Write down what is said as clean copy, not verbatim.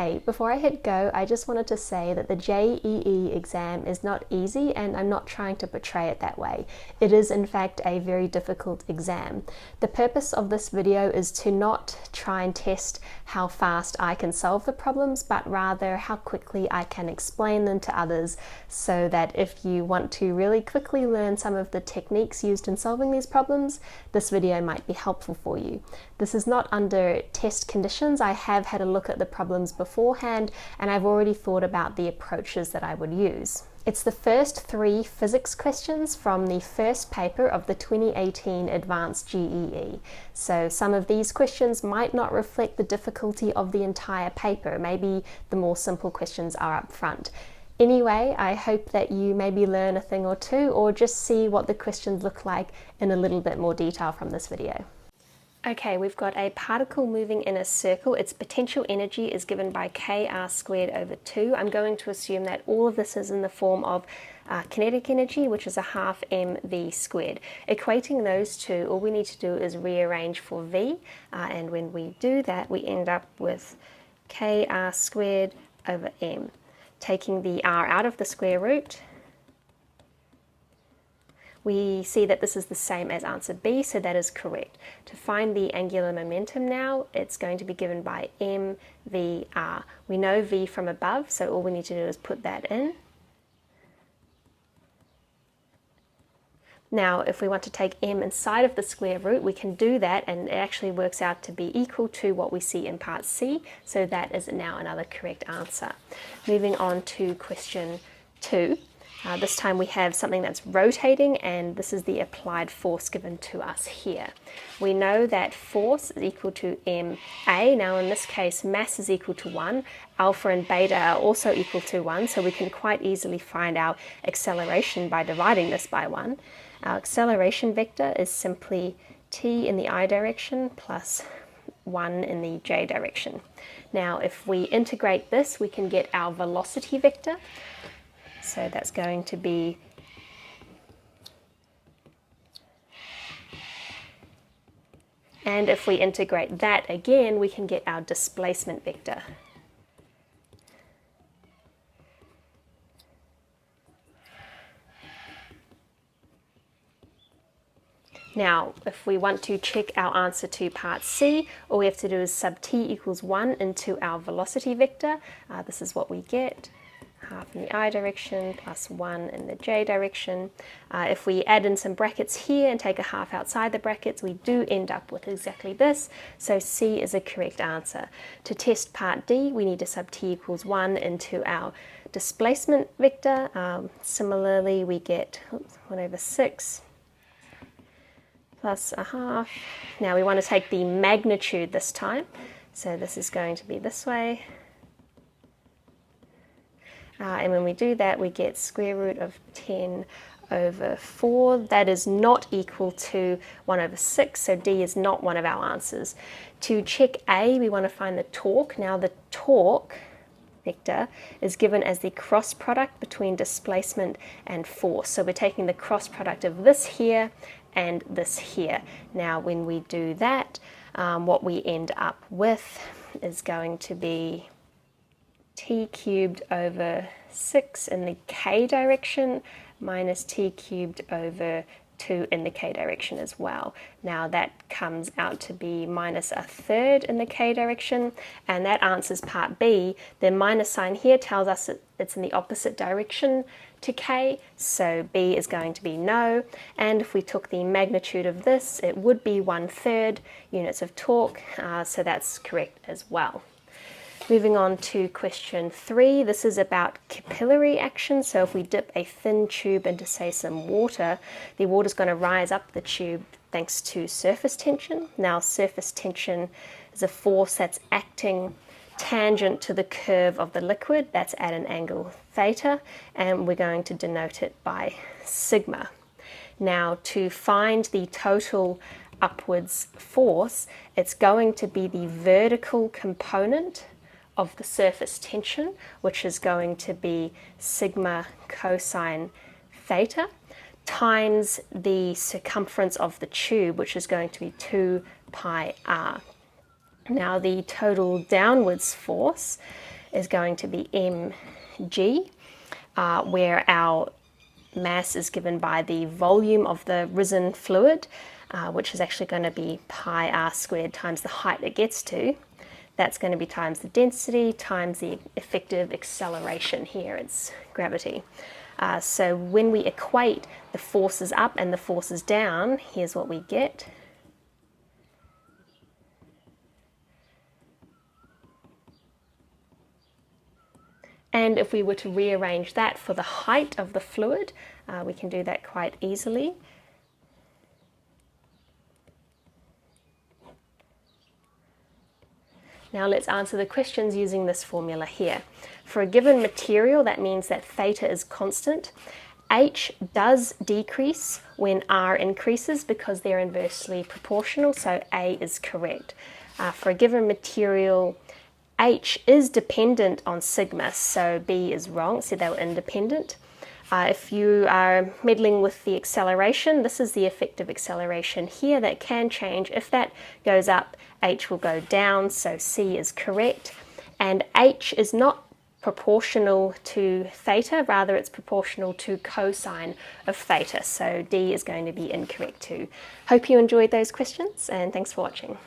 Hey, before I hit go, I just wanted to say that the JEE exam is not easy, and I'm not trying to portray it that way. It is in fact a very difficult exam. The purpose of this video is to not try and test how fast I can solve the problems, but rather how quickly I can explain them to others, so that if you want to really quickly learn some of the techniques used in solving these problems, this video might be helpful for you. This is not under test conditions. I have had a look at the problems beforehand, and I've already thought about the approaches that I would use. It's the first 3 physics questions from the first paper of the 2018 Advanced JEE. So some of these questions might not reflect the difficulty of the entire paper. Maybe the more simple questions are up front. Anyway, I hope that you maybe learn a thing or two, or just see what the questions look like in a little bit more detail from this video. Okay, we've got a particle moving in a circle. Its potential energy is given by kr squared over 2. I'm going to assume that all of this is in the form of kinetic energy, which is a half mv squared. Equating those two, all we need to do is rearrange for v, and when we do that, we end up with kr squared over m. Taking the r out of the square root, we see that this is the same as answer B, so that is correct. To find the angular momentum now, it's going to be given by mvr. We know v from above, so all we need to do is put that in. Now, if we want to take m inside of the square root, we can do that, and it actually works out to be equal to what we see in part C, so that is now another correct answer. Moving on to question 2. This time we have something that's rotating, and this is the applied force given to us here. We know that force is equal to ma. Now in this case, mass is equal to 1. Alpha and beta are also equal to 1, so we can quite easily find our acceleration by dividing this by 1. Our acceleration vector is simply t in the I direction plus 1 in the j direction. Now if we integrate this, we can get our velocity vector. So that's going to be and if we integrate that again, we can get our displacement vector. Now, if we want to check our answer to part C, all we have to do is sub t equals 1 into our velocity vector. This is what we get. Half in the I direction plus 1 in the j direction. If we add in some brackets here and take a half outside the brackets, we do end up with exactly this, so C is a correct answer. To test part D, we need to sub t equals 1 into our displacement vector. Similarly, we get 1 over 6 plus a half. Now we want to take the magnitude this time, so this is going to be this way. And when we do that, we get square root of 10 over 4. That is not equal to 1 over 6, so D is not one of our answers. To check A, we want to find the torque. Now the torque vector is given as the cross product between displacement and force. So we're taking the cross product of this here and this here. Now when we do that, what we end up with is going to be t cubed over 6 in the k direction minus t cubed over 2 in the k direction as well. Now that comes out to be minus a third in the k direction, and that answers part B. The minus sign here tells us that it's in the opposite direction to k, so B is going to be no. And if we took the magnitude of this, it would be 1/3 units of torque, so that's correct as well. Moving on to question 3, this is about capillary action. So if we dip a thin tube into, say, some water, the water is going to rise up the tube thanks to surface tension. Now surface tension is a force that's acting tangent to the curve of the liquid, that's at an angle theta, and we're going to denote it by sigma. Now to find the total upwards force, it's going to be the vertical component of the surface tension, which is going to be sigma cosine theta, times the circumference of the tube, which is going to be 2 pi r. Now the total downwards force is going to be mg, where our mass is given by the volume of the risen fluid, which is actually going to be pi r squared times the height it gets to. That's going to be times the density times the effective acceleration here, it's gravity. So when we equate the forces up and the forces down, here's what we get. And if we were to rearrange that for the height of the fluid, we can do that quite easily. Now let's answer the questions using this formula here. For a given material, that means that theta is constant. H does decrease when R increases because they're inversely proportional, so A is correct. For a given material, H is dependent on sigma, so B is wrong, so they were independent. If you are meddling with the acceleration, this is the effective acceleration here that can change. If that goes up, H will go down, so C is correct. And H is not proportional to theta, rather it's proportional to cosine of theta, so D is going to be incorrect too. Hope you enjoyed those questions, and thanks for watching.